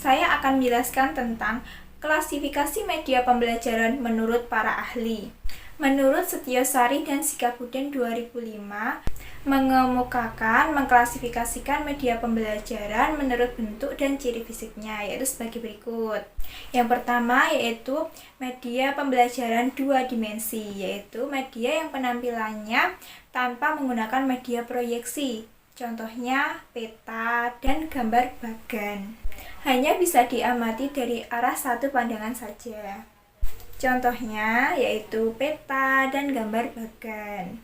saya akan menjelaskan tentang klasifikasi media pembelajaran menurut para ahli. Menurut Setiosari dan Sikapuden 2005, mengemukakan mengklasifikasikan media pembelajaran menurut bentuk dan ciri fisiknya, yaitu sebagai berikut. Yang pertama yaitu media pembelajaran dua dimensi, yaitu media yang penampilannya tanpa menggunakan media proyeksi. Contohnya peta dan gambar bagan. Hanya bisa diamati dari arah satu pandangan saja. Contohnya yaitu peta dan gambar bagan.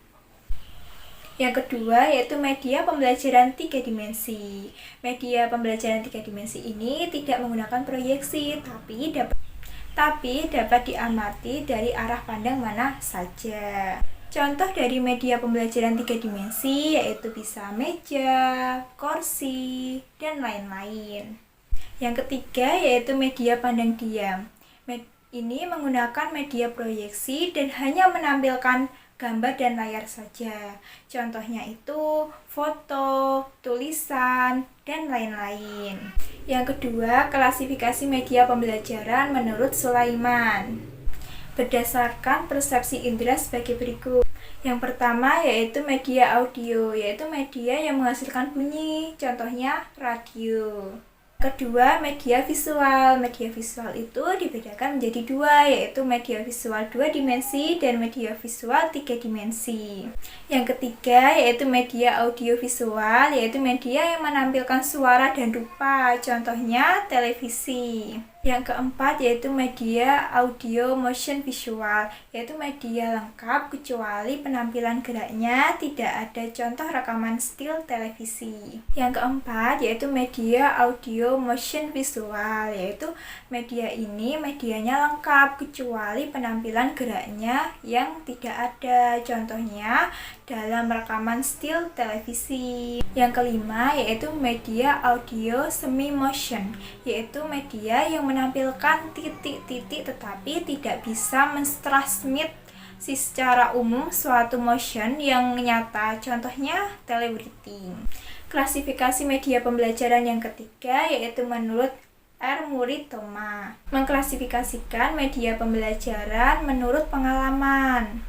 Yang kedua yaitu media pembelajaran tiga dimensi. Media pembelajaran tiga dimensi ini tidak menggunakan proyeksi, tapi dapat diamati dari arah pandang mana saja. Contoh dari media pembelajaran tiga dimensi yaitu bisa meja, kursi, dan lain-lain. Yang ketiga yaitu media pandang diam. Ini menggunakan media proyeksi dan hanya menampilkan gambar dan layar saja. Contohnya itu foto, tulisan, dan lain-lain. Yang kedua, klasifikasi media pembelajaran menurut Sulaiman. Berdasarkan persepsi indera sebagai berikut. Yang pertama yaitu media audio, yaitu media yang menghasilkan bunyi. Contohnya radio. Kedua, media visual. Media visual itu dibedakan menjadi dua, yaitu media visual dua dimensi dan media visual tiga dimensi. Yang ketiga, yaitu media audiovisual, yaitu media yang menampilkan suara dan rupa, contohnya televisi. Yang keempat, yaitu media audio motion visual, yaitu media lengkap kecuali penampilan geraknya tidak ada contoh rekaman still televisi. Yang keempat, yaitu media audio motion visual, yaitu media ini medianya lengkap kecuali penampilan geraknya yang tidak ada, contohnya dalam rekaman still televisi. Yang kelima yaitu media audio semi motion, yaitu media yang menampilkan titik-titik tetapi tidak bisa mentransmit secara umum suatu motion yang nyata, contohnya telebriefing. Klasifikasi media pembelajaran yang ketiga yaitu menurut R. Murid Thoma, mengklasifikasikan media pembelajaran menurut pengalaman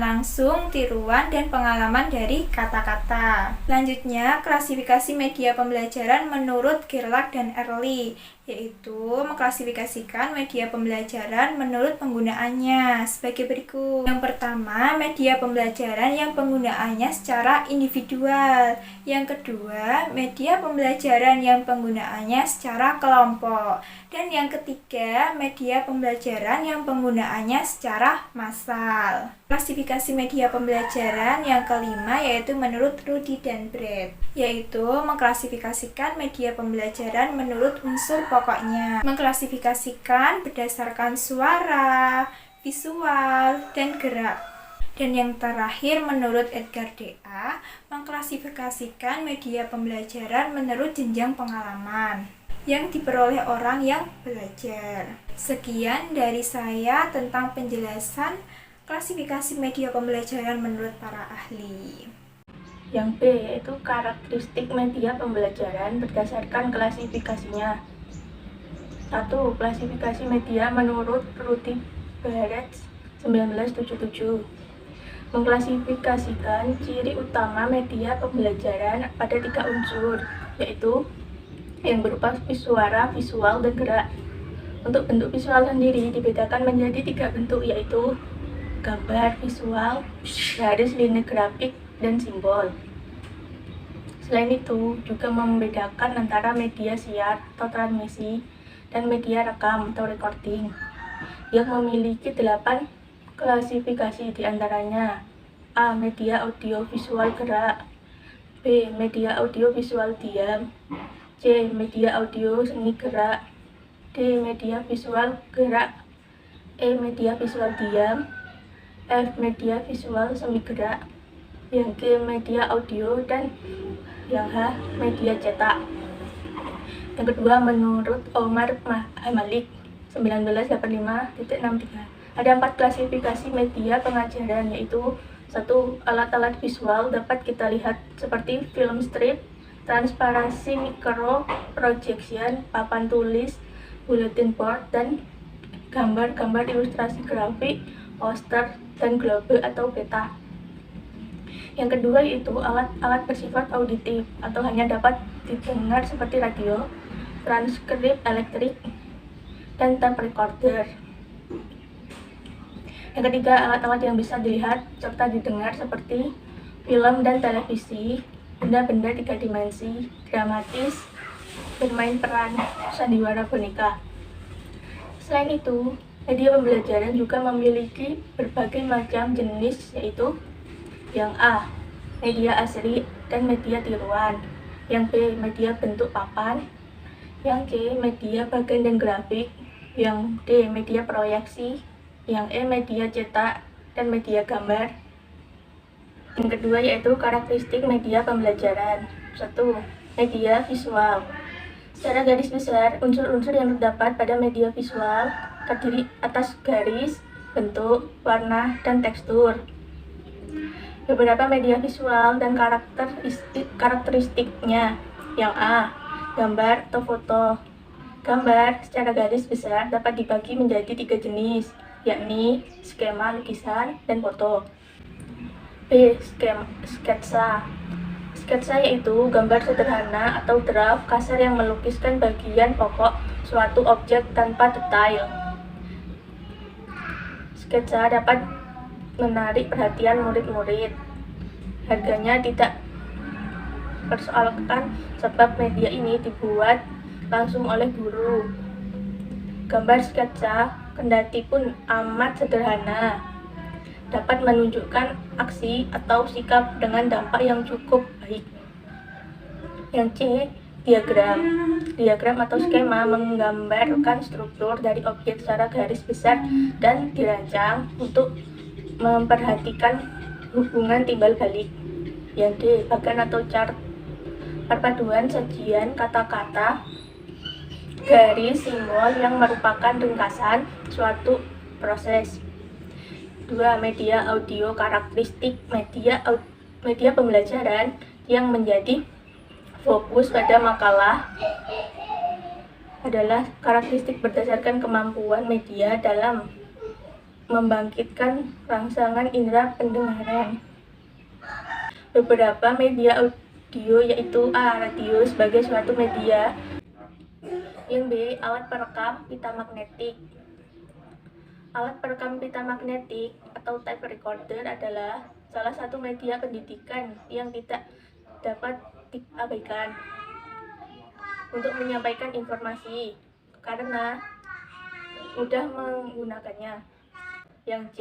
langsung, tiruan, dan pengalaman dari kata-kata. Selanjutnya, klasifikasi media pembelajaran menurut Gerlach dan Early, yaitu mengklasifikasikan media pembelajaran menurut penggunaannya sebagai berikut. Yang pertama, media pembelajaran yang penggunaannya secara individual. Yang kedua, media pembelajaran yang penggunaannya secara kelompok. Dan yang ketiga, media pembelajaran yang penggunaannya secara massal. Klasifikasi media pembelajaran yang kelima yaitu menurut Rudi dan Brett, yaitu mengklasifikasikan media pembelajaran menurut unsur pokoknya, mengklasifikasikan berdasarkan suara, visual, dan gerak. Dan yang terakhir menurut Edgar D.A. mengklasifikasikan media pembelajaran menurut jenjang pengalaman yang diperoleh orang yang belajar. Sekian dari saya tentang penjelasan klasifikasi media pembelajaran menurut para ahli. Yang B yaitu karakteristik media pembelajaran berdasarkan klasifikasinya. 1. Klasifikasi media menurut Rudy Barrett 1977. Mengklasifikasikan ciri utama media pembelajaran pada 3 unsur, yaitu yang berupa suara, visual, dan gerak. Untuk bentuk visual sendiri dibedakan menjadi 3 bentuk, yaitu gambar, visual, garis linear grafik, dan simbol. Selain itu, juga membedakan antara media siar atau transmisi dan media rekam atau recording yang memiliki 8 klasifikasi diantaranya: A. Media audio visual gerak, B. Media audio visual diam, C. Media audio semi gerak, D. Media visual gerak, E. Media visual diam, F. Media visual semi gerak, yang G. Media audio, dan yang H. Media cetak. Yang kedua, menurut Omar Malik 1985.63, ada 4 klasifikasi media pengajaran, yaitu 1. Alat-alat visual dapat kita lihat seperti film strip, transparansi mikro, projection, papan tulis, bulletin board, dan gambar-gambar ilustrasi grafik, poster, dan globe atau peta. Yang kedua yaitu alat-alat bersifat auditif atau hanya dapat didengar seperti radio, transkrip elektrik, dan tape recorder. Yang ketiga, alat-alat yang bisa dilihat serta didengar seperti film dan televisi, benda-benda 3 dimensi, dramatis, bermain peran, sandiwara boneka. Selain itu, media pembelajaran juga memiliki berbagai macam jenis, yaitu yang A, media asli dan media tiruan, yang B, media bentuk papan, yang C, media bagan dan grafik, yang D, media proyeksi, yang E, media cetak dan media gambar. Yang kedua yaitu karakteristik media pembelajaran. 1. Media visual. Secara garis besar, unsur-unsur yang terdapat pada media visual terdiri atas garis, bentuk, warna, dan tekstur. Beberapa media visual dan karakteristiknya. Yang A, gambar atau foto. Gambar secara garis besar dapat dibagi menjadi 3 jenis, yakni skema, lukisan, dan foto. B. Sketsa. Sketsa yaitu gambar sederhana atau draft kasar yang melukiskan bagian pokok suatu objek tanpa detail. Sketsa dapat menarik perhatian murid-murid. Harganya tidak persoalkan sebab media ini dibuat langsung oleh guru. Gambar sketsa kendati pun amat sederhana, dapat menunjukkan aksi atau sikap dengan dampak yang cukup baik. Yang C, diagram. Diagram atau skema menggambarkan struktur dari objek secara garis besar dan dirancang untuk memperhatikan hubungan timbal balik. Yang D, bagan atau chart. Perpaduan sajian kata-kata, garis, simbol yang merupakan ringkasan suatu proses. 2. Media audio. Karakteristik media pembelajaran yang menjadi fokus pada makalah adalah karakteristik berdasarkan kemampuan media dalam membangkitkan rangsangan indera pendengaran. Beberapa media audio yaitu A. Radio sebagai suatu media. Yang B. Alat perekam pita magnetik. Alat perekam pita magnetik atau tape recorder adalah salah satu media pendidikan yang tidak dapat diabaikan untuk menyampaikan informasi karena mudah menggunakannya. Yang C.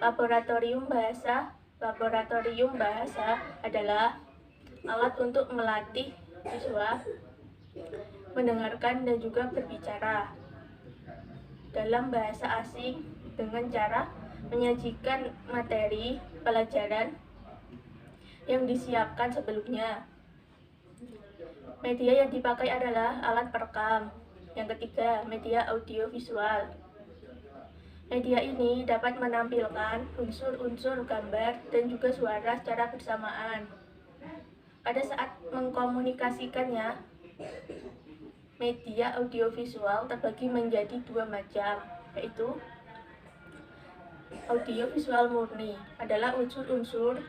Laboratorium bahasa. Laboratorium bahasa adalah alat untuk melatih siswa mendengarkan dan juga berbicara dalam bahasa asing dengan cara menyajikan materi pelajaran yang disiapkan sebelumnya. Media yang dipakai adalah alat perekam. Yang ketiga, media audio visual. Media ini dapat menampilkan unsur-unsur gambar dan juga suara secara bersamaan. Pada saat mengkomunikasikannya, media audiovisual terbagi menjadi 2 macam, yaitu audiovisual murni adalah unsur-unsur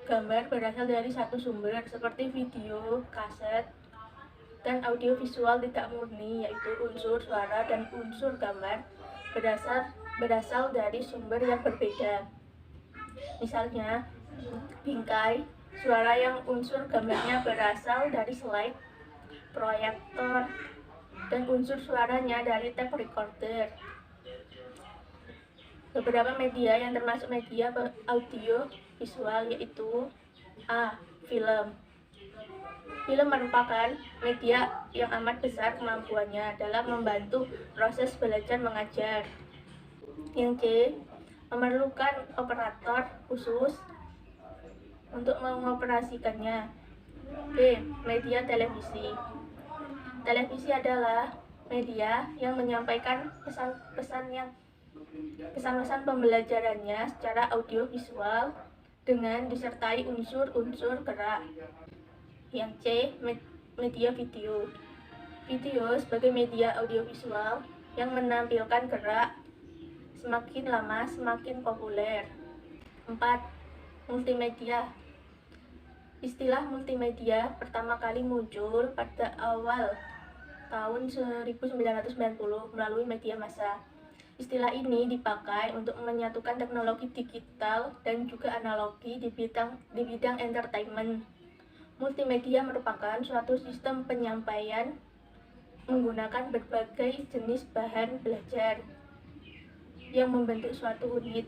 gambar berasal dari satu sumber seperti video, kaset, dan audiovisual tidak murni yaitu unsur suara dan unsur gambar berasal dari sumber yang berbeda. Misalnya, bingkai suara yang unsur gambarnya berasal dari slide, proyektor, dan unsur suaranya dari tape recorder. Beberapa media yang termasuk media audio visual yaitu A. Film. Film merupakan media yang amat besar kemampuannya dalam membantu proses belajar mengajar. Yang C. Memerlukan operator khusus untuk mengoperasikannya. B. Media televisi. Televisi adalah media yang menyampaikan pesan-pesan pembelajarannya secara audiovisual dengan disertai unsur-unsur gerak. Yang C. Media video. Video sebagai media audiovisual yang menampilkan gerak semakin lama semakin populer. 4. Multimedia. Istilah multimedia pertama kali muncul pada awal tahun 1990 melalui media massa. Istilah ini dipakai untuk menyatukan teknologi digital dan juga analogi di bidang entertainment. Multimedia merupakan suatu sistem penyampaian menggunakan berbagai jenis bahan belajar yang membentuk suatu unit.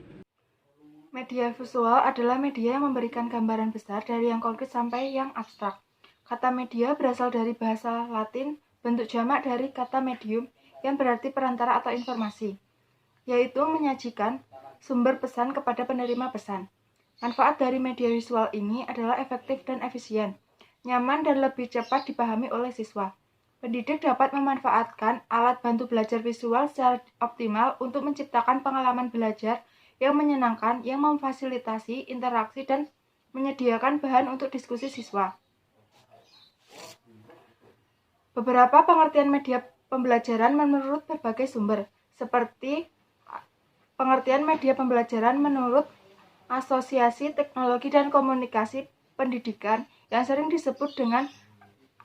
Media visual adalah media yang memberikan gambaran besar dari yang konkret sampai yang abstrak. Kata media berasal dari bahasa Latin, bentuk jamak dari kata medium yang berarti perantara atau informasi, yaitu menyajikan sumber pesan kepada penerima pesan. Manfaat dari media visual ini adalah efektif dan efisien, nyaman dan lebih cepat dipahami oleh siswa. Pendidik dapat memanfaatkan alat bantu belajar visual secara optimal untuk menciptakan pengalaman belajar yang menyenangkan, yang memfasilitasi interaksi dan menyediakan bahan untuk diskusi siswa. Beberapa pengertian media pembelajaran menurut berbagai sumber, seperti pengertian media pembelajaran menurut Asosiasi Teknologi dan Komunikasi Pendidikan yang sering disebut dengan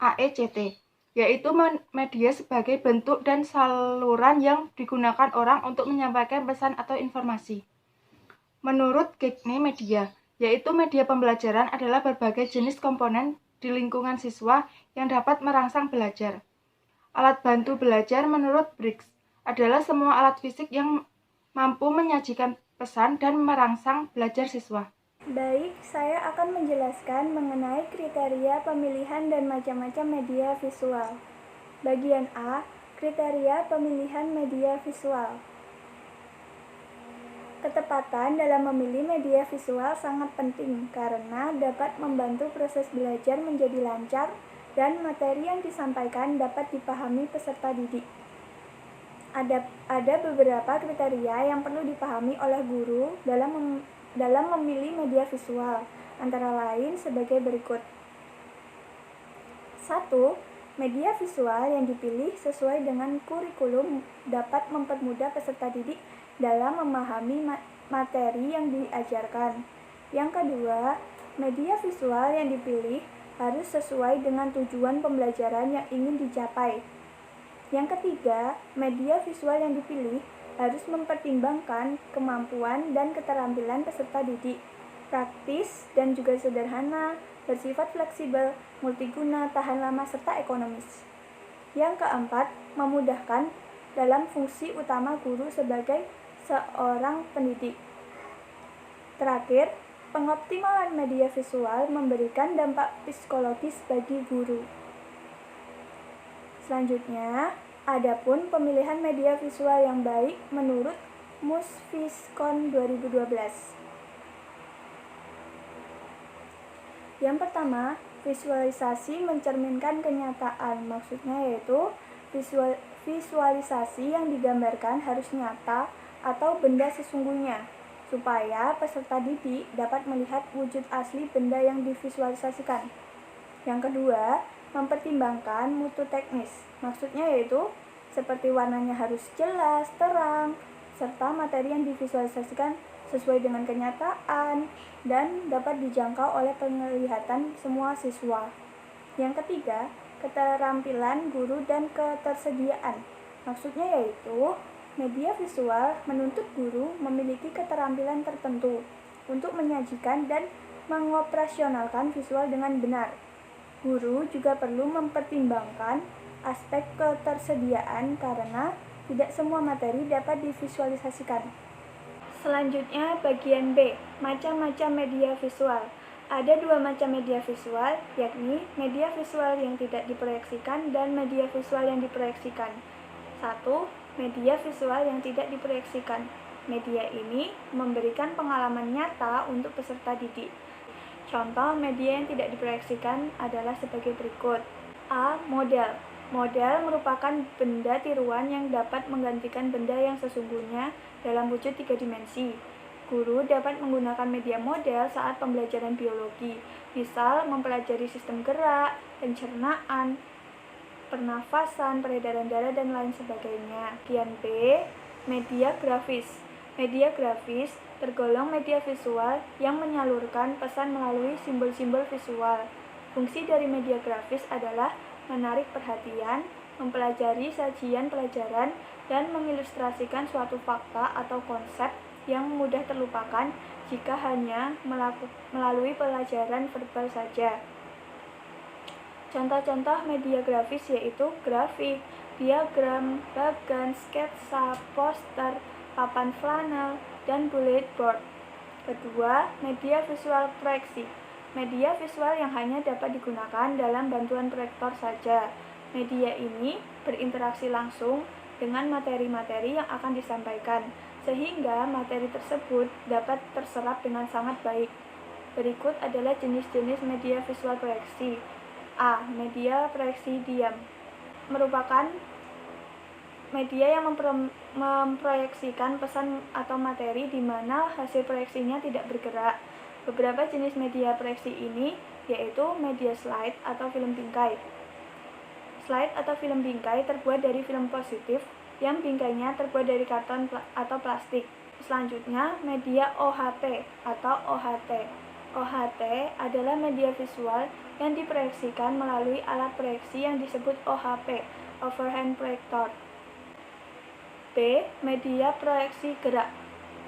AECT, yaitu media sebagai bentuk dan saluran yang digunakan orang untuk menyampaikan pesan atau informasi. Menurut Gagne Media, yaitu media pembelajaran adalah berbagai jenis komponen di lingkungan siswa yang dapat merangsang belajar. Alat bantu belajar menurut Briggs adalah semua alat fisik yang mampu menyajikan pesan dan merangsang belajar siswa. Baik, saya akan menjelaskan mengenai kriteria pemilihan dan macam-macam media visual. Bagian A, kriteria pemilihan media visual. Ketepatan dalam memilih media visual sangat penting karena dapat membantu proses belajar menjadi lancar dan materi yang disampaikan dapat dipahami peserta didik. Ada beberapa kriteria yang perlu dipahami oleh guru dalam memilih media visual, antara lain sebagai berikut. 1. Media visual yang dipilih sesuai dengan kurikulum dapat mempermudah peserta didik dalam memahami materi yang diajarkan. Yang kedua, media visual yang dipilih harus sesuai dengan tujuan pembelajaran yang ingin dicapai. Yang ketiga, media visual yang dipilih harus mempertimbangkan kemampuan dan keterampilan peserta didik, praktis dan juga sederhana, bersifat fleksibel, multiguna, tahan lama, serta ekonomis. Yang keempat, memudahkan dalam fungsi utama guru sebagai seorang pendidik. Terakhir, pengoptimalan media visual memberikan dampak psikologis bagi guru. Selanjutnya, adapun pemilihan media visual yang baik menurut Musfiskon 2012. Yang pertama, visualisasi mencerminkan kenyataan. Maksudnya yaitu visualisasi yang digambarkan harus nyata atau benda sesungguhnya, supaya peserta didik dapat melihat wujud asli benda yang divisualisasikan. Yang kedua, mempertimbangkan mutu teknis. Maksudnya yaitu seperti warnanya harus jelas, terang, serta materi yang divisualisasikan sesuai dengan kenyataan dan dapat dijangkau oleh penglihatan semua siswa. Yang ketiga, keterampilan guru dan ketersediaan. Maksudnya yaitu media visual menuntut guru memiliki keterampilan tertentu untuk menyajikan dan mengoperasionalkan visual dengan benar. Guru juga perlu mempertimbangkan aspek ketersediaan karena tidak semua materi dapat divisualisasikan. Selanjutnya bagian B, macam-macam media visual. Ada dua macam media visual, yakni media visual yang tidak diproyeksikan dan media visual yang diproyeksikan. 1. Media visual yang tidak diproyeksikan. Media ini memberikan pengalaman nyata untuk peserta didik. Contoh media yang tidak diproyeksikan adalah sebagai berikut. A. Model. Model merupakan benda tiruan yang dapat menggantikan benda yang sesungguhnya dalam wujud 3 dimensi. Guru dapat menggunakan media model saat pembelajaran biologi, misal mempelajari sistem gerak, pencernaan, pernafasan, peredaran darah, dan lain sebagainya. Bagian B, media grafis. Media grafis tergolong media visual yang menyalurkan pesan melalui simbol-simbol visual. Fungsi dari media grafis adalah menarik perhatian, mempelajari sajian pelajaran, dan mengilustrasikan suatu fakta atau konsep yang mudah terlupakan jika hanya melalui pelajaran verbal saja. Contoh-contoh media grafis yaitu grafik, diagram, bagan, sketsa, poster, papan flanel, dan bullet board. Kedua, media visual proyeksi. Media visual yang hanya dapat digunakan dalam bantuan proyektor saja. Media ini berinteraksi langsung dengan materi-materi yang akan disampaikan, sehingga materi tersebut dapat terserap dengan sangat baik. Berikut adalah jenis-jenis media visual proyeksi. A. Media proyeksi diam. Merupakan media yang memproyeksikan pesan atau materi di mana hasil proyeksinya tidak bergerak. Beberapa jenis media proyeksi ini yaitu media slide atau film bingkai. Slide atau film bingkai terbuat dari film positif yang bingkainya terbuat dari karton atau plastik. Selanjutnya, media OHP atau OHT. OHT adalah media visual yang diproyeksikan melalui alat proyeksi yang disebut OHP, overhead projector. B. Media proyeksi gerak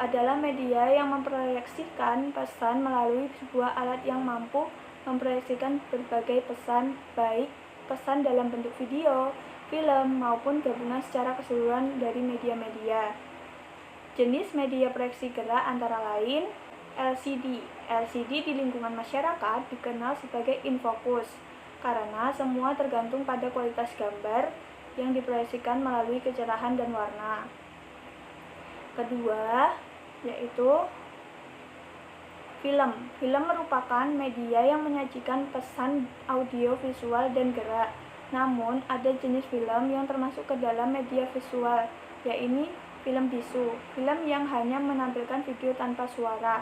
adalah media yang memproyeksikan pesan melalui sebuah alat yang mampu memproyeksikan berbagai pesan, baik pesan dalam bentuk video, film, maupun gabungan secara keseluruhan dari media-media. Jenis media proyeksi gerak antara lain LCD. LCD di lingkungan masyarakat dikenal sebagai infocus karena semua tergantung pada kualitas gambar yang diproyeksikan melalui kecerahan dan warna. Kedua, yaitu film. Film merupakan media yang menyajikan pesan audio, visual, dan gerak. Namun, ada jenis film yang termasuk ke dalam media visual, yaitu film bisu, film yang hanya menampilkan video tanpa suara.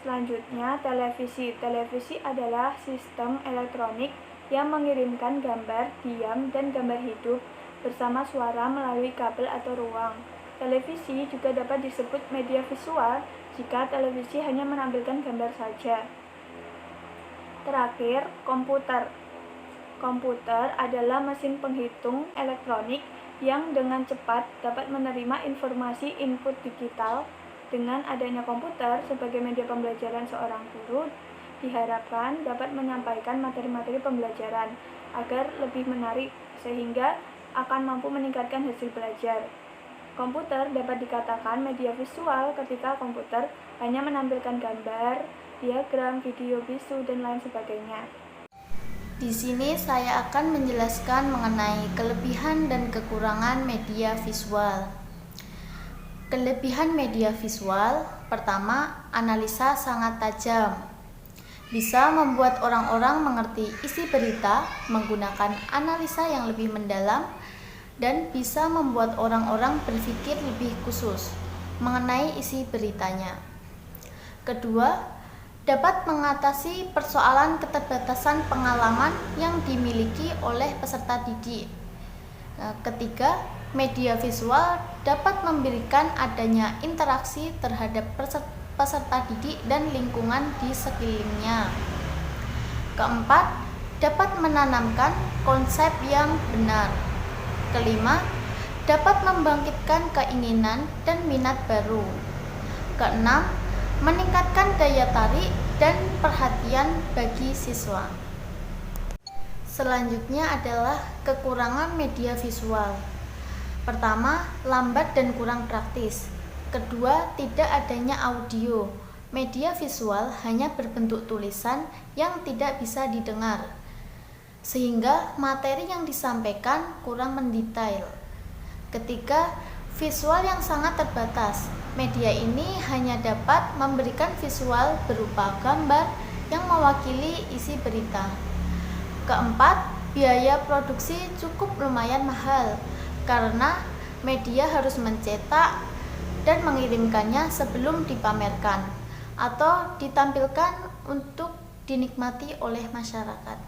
Selanjutnya, televisi. Televisi adalah sistem elektronik yang mengirimkan gambar diam dan gambar hidup bersama suara melalui kabel atau ruang. Televisi juga dapat disebut media visual jika televisi hanya menampilkan gambar saja. Terakhir, komputer. Komputer adalah mesin penghitung elektronik yang dengan cepat dapat menerima informasi input digital. Dengan adanya komputer sebagai media pembelajaran, seorang guru diharapkan dapat menyampaikan materi-materi pembelajaran agar lebih menarik sehingga akan mampu meningkatkan hasil belajar. Komputer dapat dikatakan media visual ketika komputer hanya menampilkan gambar, diagram, video bisu, dan lain sebagainya. Di sini saya akan menjelaskan mengenai kelebihan dan kekurangan media visual. Kelebihan media visual, pertama, analisa sangat tajam. Bisa membuat orang-orang mengerti isi berita menggunakan analisa yang lebih mendalam dan bisa membuat orang-orang berpikir lebih khusus mengenai isi beritanya. Kedua, dapat mengatasi persoalan keterbatasan pengalaman yang dimiliki oleh peserta didik. Ketiga, media visual dapat memberikan adanya interaksi terhadap peserta didik dan lingkungan di sekelilingnya. Keempat, dapat menanamkan konsep yang benar. Kelima, dapat membangkitkan keinginan dan minat baru. Keenam, meningkatkan daya tarik dan perhatian bagi siswa. Selanjutnya adalah kekurangan media visual. Pertama, lambat dan kurang praktis. Kedua, tidak adanya audio. Media visual hanya berbentuk tulisan yang tidak bisa didengar, sehingga materi yang disampaikan kurang mendetail. Ketiga, visual yang sangat terbatas. Media ini hanya dapat memberikan visual berupa gambar yang mewakili isi berita. Keempat, biaya produksi cukup lumayan mahal karena media harus mencetak, dan mengirimkannya sebelum dipamerkan atau ditampilkan untuk dinikmati oleh masyarakat.